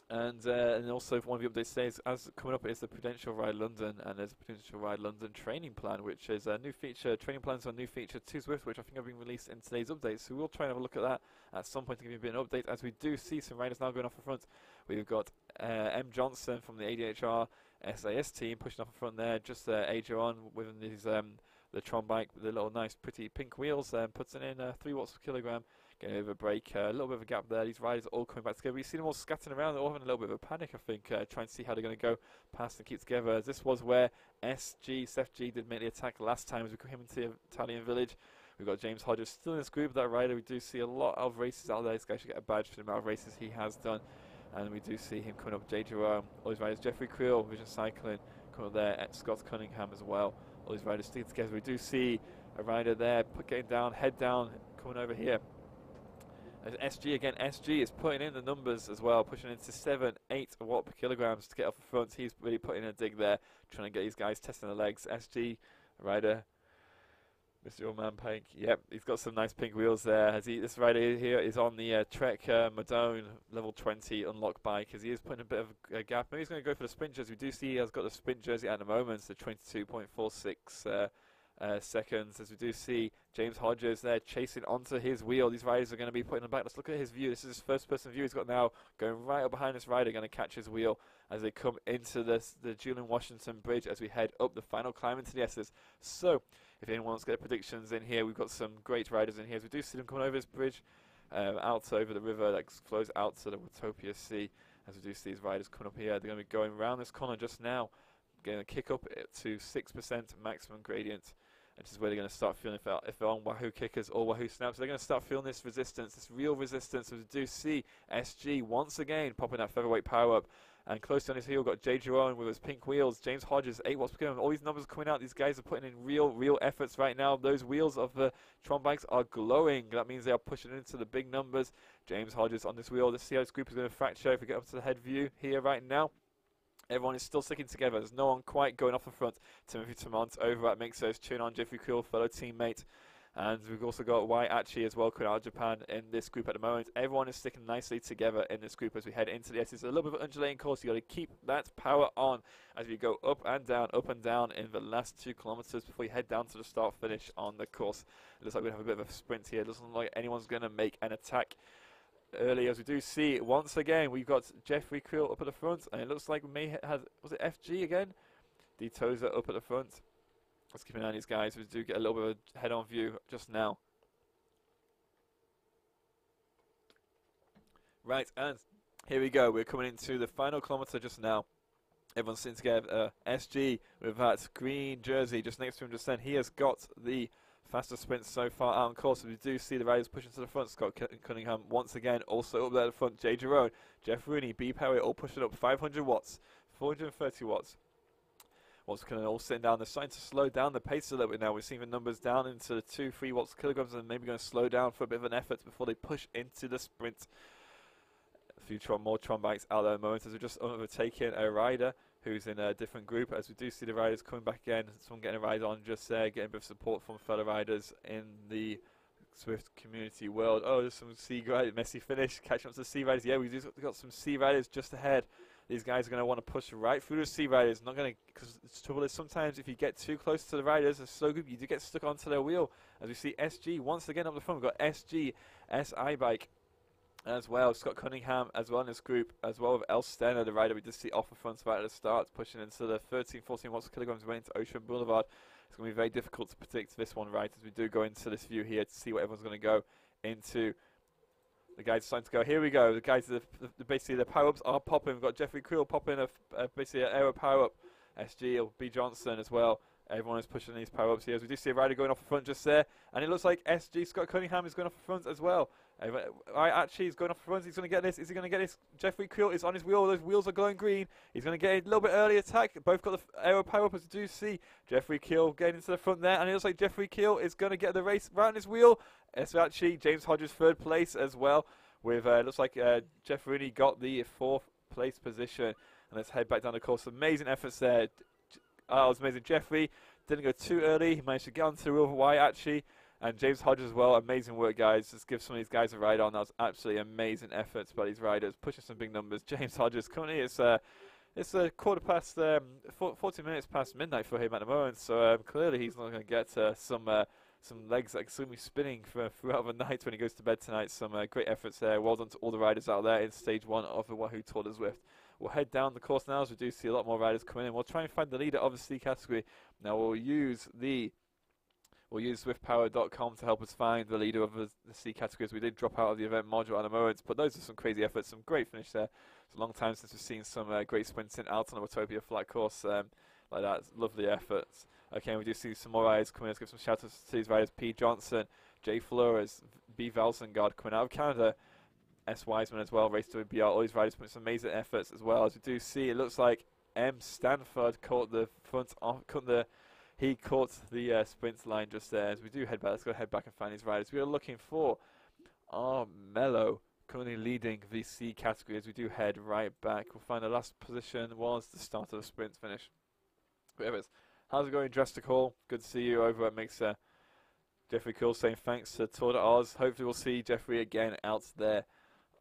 And also one of the updates today is, as coming up is the Prudential Ride London, and there's a Prudential Ride London training plan, which is a new feature. Training plans are a new feature to Zwift, which I think have been released in today's update. So we'll try and have a look at that at some point to give you a bit of an update, as we do see some riders now going off the front. We've got M. Johnson from the ADHR SAS team pushing off the front there, just Aja on with his the Tron bike with the little nice pretty pink wheels, puts in 3 watts per kilogram, getting over a break, a little bit of a gap there. These riders all coming back together. You see them all scattering around, they're all having a little bit of a panic, I think, trying to see how they're going to go past and keep together. As this was where Seth G did make the attack last time as we came into the Italian village. We've got James Hodges still in this group, that rider. We do see a lot of races out there. This guy should get a badge for the amount of races he has done. And we do see him coming up, J. Jerome, all these riders, Jeffrey Creel, Vision Cycling, coming up there, Scott Cunningham as well. All these riders sticking together. We do see a rider there, getting down, head down, coming over here. There's SG again. SG is putting in the numbers as well, pushing into 7-8 watt per kilograms to get off the front. He's really putting in a dig there, trying to get these guys testing the legs. SG, rider, Mr. Old Man Pink. Yep, he's got some nice pink wheels there. This rider here is on the Trek Madone level 20 unlock bike, as he is putting a bit of a gap. Maybe he's going to go for the sprint jersey. We do see he has got the sprint jersey at the moment, so 22.46 seconds, as we do see James Hodges there chasing onto his wheel. These riders are going to be putting him back. Let's look at his view. This is his first person view he's got now, going right up behind this rider, going to catch his wheel as they come into the Julian Washington Bridge as we head up the final climb into the S's. So if anyone wants to get predictions in here, we've got some great riders in here. As we do see them coming over this bridge, out over the river that flows out to the Watopia Sea. As we do see these riders coming up here, they're going to be going around this corner just now, going to kick up to 6% maximum gradient. Which is where they're going to start feeling, if they're on Wahoo kickers or Wahoo snaps, they're going to start feeling this resistance, this real resistance. As we do see SG once again popping that featherweight power up. And close on his heel, we've got J. Jerome with his pink wheels. James Hodges, 8 watts per kilogram. All these numbers coming out. These guys are putting in real efforts right now. Those wheels of the Tron bikes are glowing. That means they are pushing into the big numbers. James Hodges on this wheel. Let's see how this group is going to fracture if we get up to the head view here right now. Everyone is still sticking together. There's no one quite going off the front. Timothy Tamont over at Mixos, cheering on Jeffrey Creel, fellow teammate. And we've also got Waiachi as well, coming out of Japan in this group at the moment. Everyone is sticking nicely together in this group as we head into the S. It's a little bit of an undulating course. You've got to keep that power on as we go up and down in the last 2 kilometers before you head down to the start finish on the course. It looks like we have a bit of a sprint here. It doesn't look like anyone's going to make an attack early, as we do see once again we've got Jeffrey Creel up at the front, and it looks like we may have, was it FG again? D Tozer up at the front. Let's keep an eye on these guys. We do get a little bit of a head-on view just now. Right, and here we go. We're coming into the final kilometre just now. Everyone's sitting together. SG with that green jersey just next to him just then. He has got the fastest sprint so far out on course. We do see the riders pushing to the front. Scott Cunningham once again also up there at the front. J. Jerome, Jeff Rooney, B. Perry all pushing up 500 watts, 430 watts. Watts kind of all sitting down. They're starting to slow down the pace a little bit now. We're seeing the numbers down into the 2-3 watts per kilograms, and maybe going to slow down for a bit of an effort before they push into the sprint. A few more Tron bikes out there at the moment as we're just overtaking a rider who's in a different group, as we do see the riders coming back again. Someone getting a ride on just there, getting a bit of support from fellow riders in the Zwift community world. Oh, there's some C riders, messy finish, catching up to the C riders. Yeah, we've got some C riders just ahead. These guys are going to want to push right through the C riders. Not going to, because the trouble is sometimes if you get too close to the riders, a slow group, you do get stuck onto their wheel. As we see SG once again up the front, we've got SG SI bike as well. Scott Cunningham as well in this group, as well with El Stenner, the rider we did see off the front right at the start, pushing into the 13-14 watts per kilograms way into Ocean Boulevard. It's going to be very difficult to predict this one right as we do go into this view here to see where everyone's going to go into the guys starting to go. Here we go. The guys, basically the power-ups are popping. We've got Jeffrey Creel popping basically an aero power-up. SG or B Johnson as well. Everyone is pushing these power-ups here. As we do see a rider going off the front just there. And it looks like SG, Scott Cunningham, is going off the front as well. Actually, he's going off the front. He's going to get this. Is he going to get this? Jeffrey Creel is on his wheel. Those wheels are glowing green. He's going to get a little bit early attack. Both got the aero power-up, as we do see Jeffrey Creel getting into the front there. And it looks like Jeffrey Creel is going to get the race right on his wheel. So actually, James Hodges third place as well. With looks like Jeff Rooney got the fourth place position. And let's head back down the course. Amazing efforts there. Oh, it was amazing. Jeffrey didn't go too early. He managed to get onto the wheel white actually. And James Hodges as well. Amazing work, guys. Just give some of these guys a ride on. That was absolutely amazing efforts by these riders. Pushing some big numbers. James Hodges currently it's a quarter past 40 minutes past midnight for him at the moment. So clearly he's not going to get some legs that are spinning throughout the night when he goes to bed tonight. Some great efforts there. Well done to all the riders out there in stage 1 of the Wahoo Tour de Zwift. We'll head down the course now as we do see a lot more riders coming in. We'll try and find the leader of the C category. Now we'll use SwiftPower.com to help us find the leader of the C category, as we did drop out of the event module at the moment. But those are some crazy efforts, some great finish there. It's a long time since we've seen some great sprinting out on the Watopia flat course like that. It's lovely efforts. Okay, we do see some more riders coming in. Let's give some shout outs to these riders. P. Johnson, Jay Flores, B. Valsengard coming out of Canada. S. Wiseman as well, Race to BR. All these riders putting some amazing efforts as well. As we do see, it looks like M. Stanford caught the front off, he caught the sprint line just there. As we do head back, let's go head back and find these riders. We are looking for Mello, currently leading the C category. As we do head right back, we'll find the last position was the start of the sprint finish. Whatever it is. How's it going, Drastic Hall? Good to see you over at Mixer. Jeffrey Cool saying thanks to Tour de Oz. Hopefully we'll see Jeffrey again out there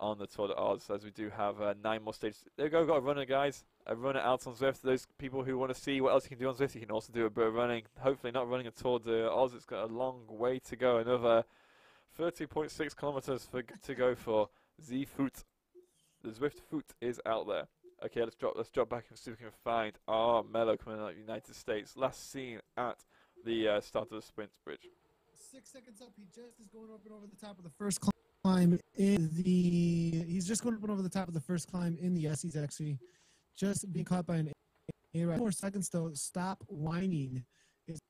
on the Tour de Oz, as we do have 9 more stages. There we go, we've got a runner, guys. A runner out on Zwift. Those people who want to see what else you can do on Zwift, you can also do a bit of running. Hopefully not running a Tour de Oz. It's got a long way to go. Another 30.6 kilometers to go for Z-Foot. The Zwift Foot is out there. Okay, let's drop back and see if we can find Mello coming out of the United States. Last seen at the start of the sprint bridge. 6 seconds up. He just is going up and over the top of the first climb in the. He's just going up and over the top of the first climb in the S. He's actually just being caught by an A. 4 more seconds though. Stop whining. It's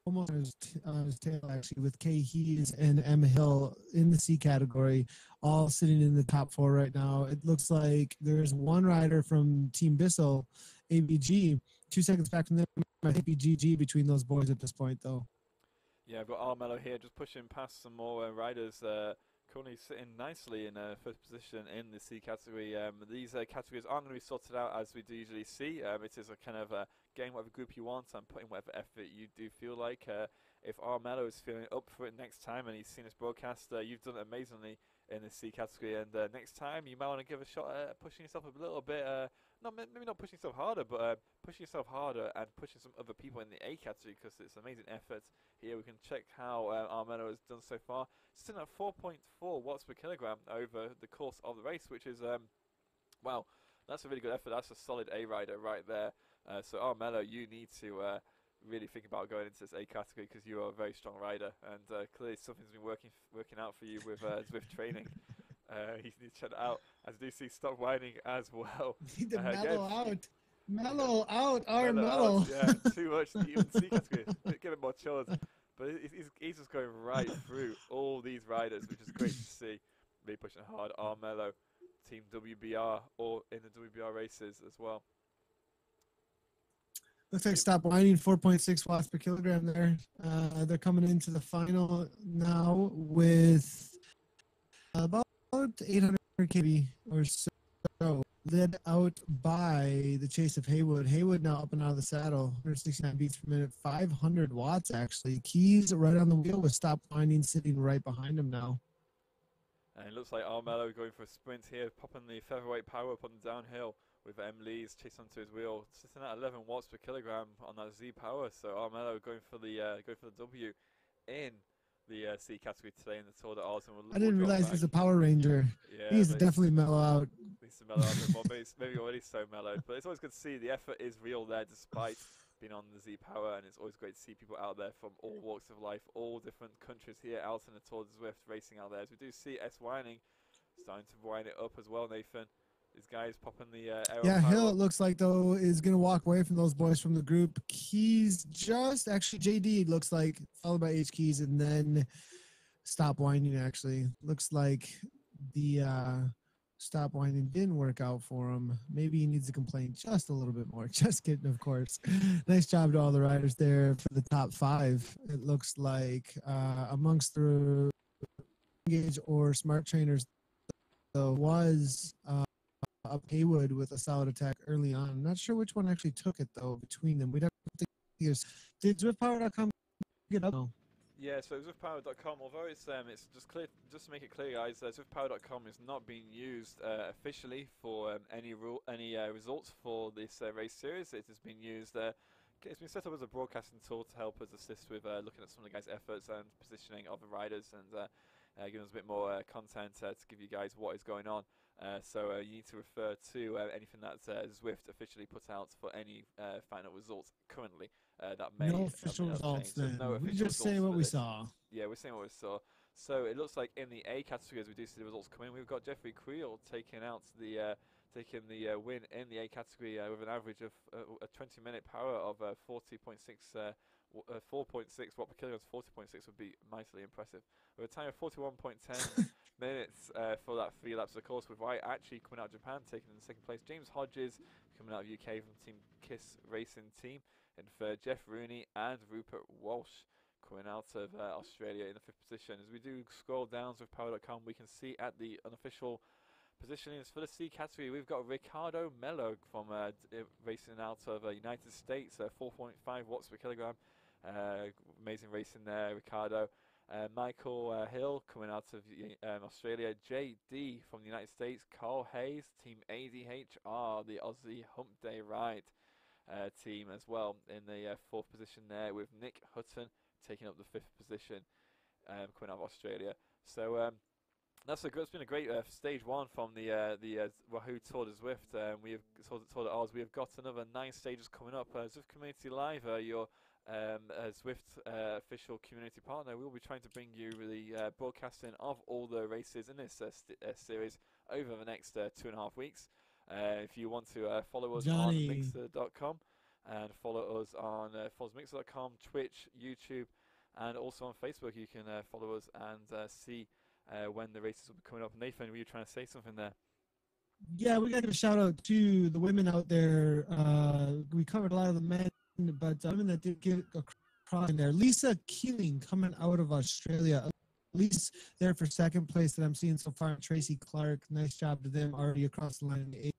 almost on his tail actually, with K. Hees and M. Hill in the C category, all sitting in the top 4 right now. It looks like there's one rider from Team Bissell, ABG, 2 seconds back from them. I think BGG between those boys at this point though. Yeah, I've got Armello here just pushing past some more riders. Currently sitting nicely in first position in the C category. These categories aren't going to be sorted out as we do usually see. It is a kind of getting whatever group you want and putting whatever effort you do feel like. If Armello is feeling up for it next time and he's seen this broadcast, you've done it amazingly in the C category. And next time you might want to give a shot at pushing yourself a little bit. Maybe not pushing yourself harder, but pushing yourself harder and pushing some other people in the A category, because it's amazing effort. Here we can check how Armello has done so far. Sitting at 4.4 watts per kilogram over the course of the race, which is, wow, that's a really good effort. That's a solid A rider right there. So Armello, you need to really think about going into this A category, because you are a very strong rider, and clearly something's been working out for you with Zwift training. You need to check it out. As you do see, stop whining as well. Need to mellow out. Mellow out, Armello. Yeah, too much. Even C category. Give it more chilled. But he's just going right through all these riders, which is great to see. Really pushing hard. Armello, Team WBR, or in the WBR races as well. Looks like Stop Whining, 4.6 watts per kilogram there. They're coming into the final now with about 800 kV or so, led out by the chase of Haywood. Haywood now up and out of the saddle, 169 beats per minute, 500 watts actually. Keys right on the wheel with Stop Whining sitting right behind him now. And it looks like Armello going for a sprint here, popping the featherweight power up on the downhill with M. Lee's chasing onto his wheel, sitting at 11 watts per kilogram on that Z power. So Armello going for the W in the C category today in the Tour de Oz. I didn't realize he's a Power Ranger. Yeah, he's definitely mellow out. Needs to mellow out a bit more, maybe already so mellowed. But it's always good to see the effort is real there, despite been on the Z Power, and it's always great to see people out there from all walks of life, all different countries here out in the Tour de Zwift racing out there. As we do see S Whining starting to wind it up as well, Nathan. These guys popping the aero. Yeah, Hill, it looks like, though, is going to walk away from those boys from the group. Keys just, actually, JD looks like, followed by H Keys, and then Stop Winding, actually. Looks like the Stop Winding didn't work out for him. Maybe he needs to complain just a little bit more. Just kidding, of course. Nice job to all the riders there for the top 5. It looks like amongst the Engage or Smart Trainers, though, was up Haywood with a solid attack early on. I'm not sure which one actually took it, though, between them. We'd have to think. Did ZwiftPower.com get up? No. Yeah, so ZwiftPower.com, although it's just to make it clear, guys, ZwiftPower.com is not being used officially for any results for this race series. It has been used. It's been set up as a broadcasting tool to help us assist with looking at some of the guys' efforts and positioning of the riders, and giving us a bit more content to give you guys what is going on. So you need to refer to anything that Zwift officially put out for any final results currently. That may no official results then. So no we just say what we saw. Yeah, we're saying what we saw. So it looks like in the A category, as we do see the results come in, we've got Jeffrey Creel taking the win in the A category with an average of a 20-minute power of 40.6. 4.6 watt per kilogram, 40.6 would be mightily impressive. With a time of 41.10 minutes for that 3 laps of the course, with White actually coming out of Japan, taking in second place. James Hodges coming out of UK from Team KISS Racing Team in third. Jeff Rooney and Rupert Walsh coming out of Australia in the 5th position. As we do scroll down with Power.com, we can see at the unofficial positionings for the C category, we've got Ricardo Mello from racing out of United States, 4.5 watts per kilogram. Amazing racing there, Ricardo. Michael Hill coming out of Australia. JD from the United States. Carl Hayes, Team ADHR, the Aussie Hump Day Ride team as well in the 4th position there, with Nick Hutton taking up the 5th position coming out of Australia. So it's been a great stage 1 from the Wahoo Tour de Zwift. We have Tour de Oz. We have got another 9 stages coming up. Zwift Community Live, your Zwift official community partner, we'll be trying to bring you the broadcasting of all the races in this series over the next 2.5 weeks. If you want to follow us on Mixer.com and follow us on Mixer.com, Twitch, YouTube, and also on Facebook, you can follow us and see when the races will be coming up. Nathan, were you trying to say something there? Yeah, we got to give a shout out to the women out there. We covered a lot of the men, but women that did get across in there. Lisa Keeling coming out of Australia. At least there for 2nd place that I'm seeing so far. Tracy Clark, nice job to them already across the line. It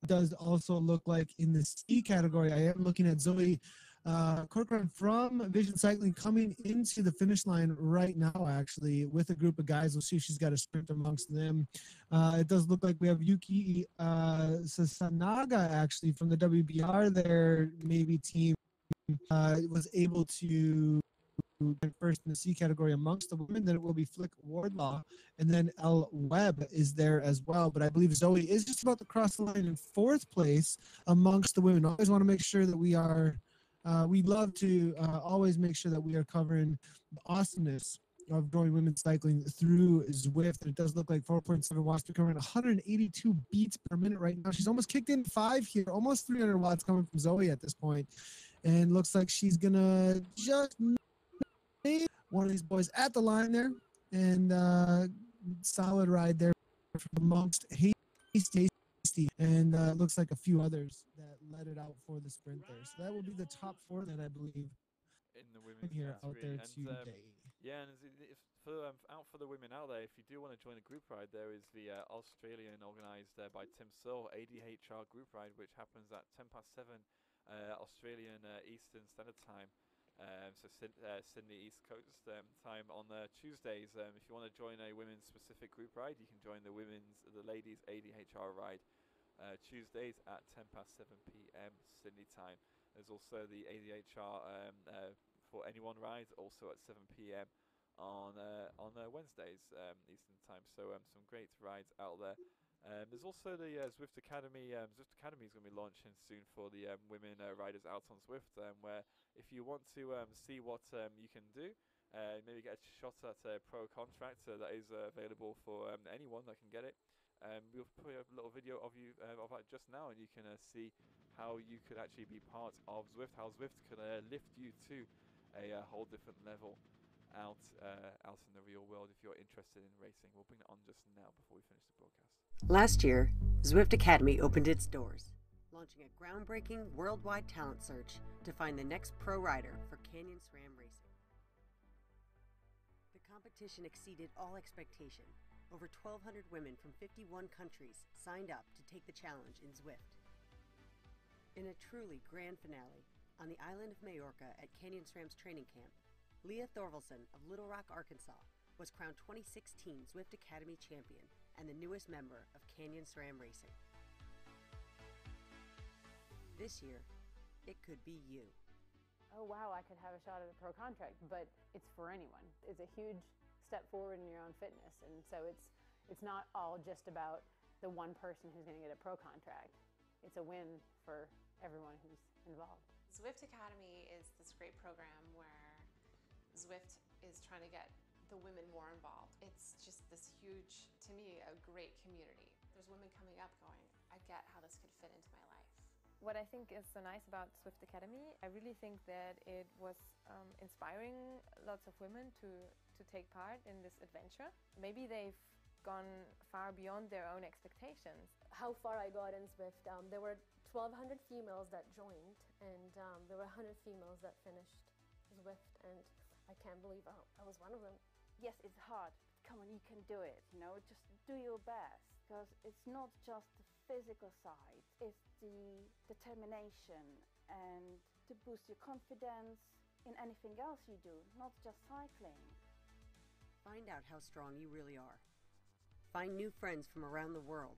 does also look like in the C category, I am looking at Zoe Corcoran from Vision Cycling coming into the finish line right now, actually, with a group of guys. We'll see if she's got a sprint amongst them. It does look like we have Yuki Sasanaga, actually, from the WBR there, maybe team, was able to first in the C category amongst the women. Then it will be Flick Wardlaw, and then Elle Webb is there as well. But I believe Zoe is just about to cross the line in 4th place amongst the women. I always want to make sure that we are we love to always make sure that we are covering the awesomeness of growing women's cycling through Zwift. And it does look like 4.7 watts per kilogram, 182 beats per minute right now. She's almost kicked in 5 here, almost 300 watts coming from Zoe at this point. And looks like she's going to just one of these boys at the line there, and solid ride there amongst Hasty, and looks like a few others that let it out for the sprint there. So that will be the top 4 that I believe in the women's here category. out there And, today. Yeah, and out for the women out there, if you do want to join the group ride, there is the Australian organised by Tim Searle ADHR group ride, which happens at 7:10 Australian Eastern Standard Time. So Sydney East Coast time on Tuesdays. If you want to join a women's specific group ride, you can join the ladies ADHR ride Tuesdays at 7:10 p.m. Sydney time. There's also the ADHR for anyone ride, also at 7 p.m. on Wednesdays Eastern time. So some great rides out there. There's also the Zwift Academy. Zwift Academy is going to be launching soon for the women riders out on Zwift, where if you want to see what you can do, maybe get a shot at a pro contract that is available for anyone that can get it. We'll put a little video of that just now, and you can see how you could actually be part of Zwift, how Zwift could lift you to a whole different level out in the real world if you're interested in racing. We'll bring that on just now before we finish the broadcast. Last year, Zwift Academy opened its doors, launching a groundbreaking worldwide talent search to find the next pro rider for Canyon SRAM racing. The competition exceeded all expectation. Over 1,200 women from 51 countries signed up to take the challenge in Zwift. In a truly grand finale, on the island of Majorca at Canyon SRAM's training camp, Leah Thorvaldsen of Little Rock, Arkansas, was crowned 2016 Zwift Academy champion and the newest member of Canyon SRAM Racing. This year, it could be you. Oh wow, I could have a shot at a pro contract, but it's for anyone. It's a huge step forward in your own fitness, and so it's not all just about the one person who's going to get a pro contract. It's a win for everyone who's involved. Zwift Academy is this great program where Zwift is trying to get the women more involved. It's just this huge, to me, a great community. There's women coming up going, I get how this could fit into my life. What I think is so nice about Zwift Academy, I really think that it was inspiring lots of women to take part in this adventure. Maybe they've gone far beyond their own expectations. How far I got in Zwift, there were 1,200 females that joined, and there were 100 females that finished Zwift, and I can't believe I was one of them. Yes, it's hard. Come on, you can do it, you know, just do your best. Because it's not just the physical side, it's the determination and to boost your confidence in anything else you do, not just cycling. Find out how strong you really are. Find new friends from around the world.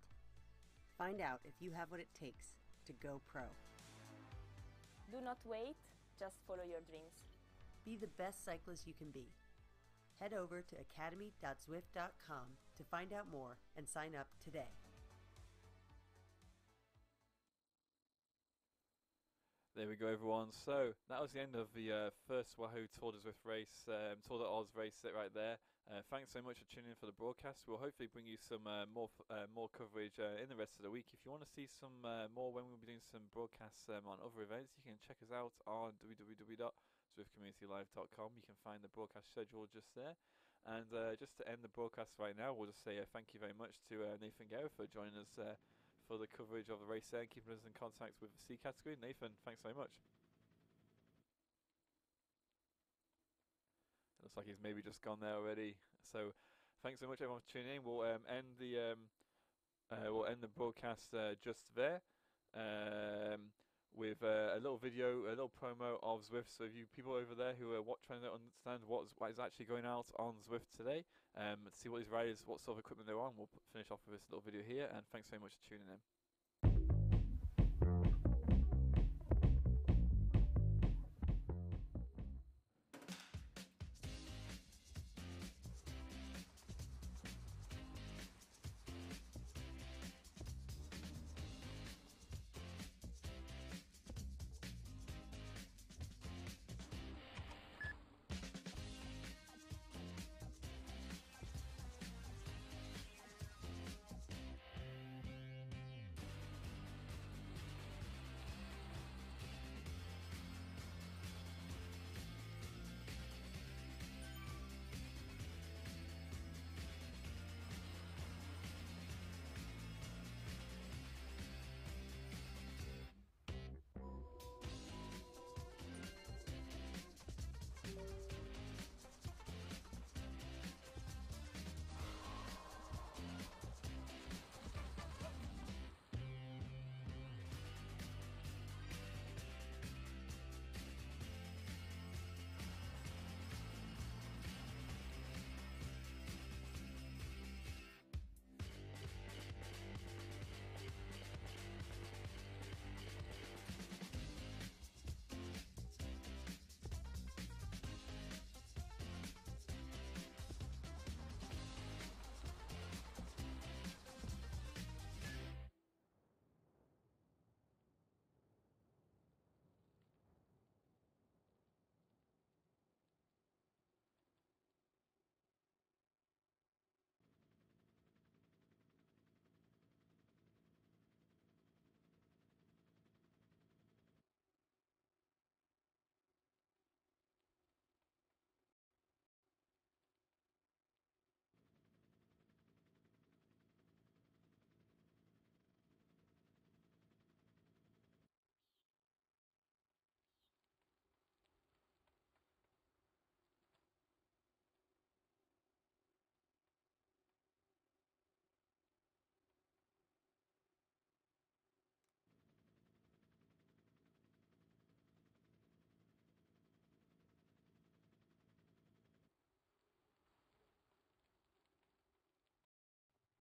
Find out if you have what it takes to go pro. Do not wait, just follow your dreams. Be the best cyclist you can be. Head over to academy.zwift.com to find out more and sign up today. There we go, everyone. So that was the end of the first Wahoo Tour de Zwift race, Tour de Oz race right there. Thanks so much for tuning in for the broadcast. We'll hopefully bring you some more coverage in the rest of the week. If you want to see some more when we'll be doing some broadcasts on other events, you can check us out on www.zwiftcommunitylive.com. You can find the broadcast schedule just there. And just to end the broadcast right now, we'll just say thank you very much to Nathan Guerra for joining us for the coverage of the race there and keeping us in contact with the C category. Nathan, thanks very much. It looks like he's maybe just gone there already. So thanks so much everyone for tuning in. We'll end the broadcast just there with a little video, a little promo of Zwift. So if you people over there who are trying to understand what is actually going out on Zwift today, see what these riders, what sort of equipment they're on, we'll finish off with this little video here. And thanks very much for tuning in.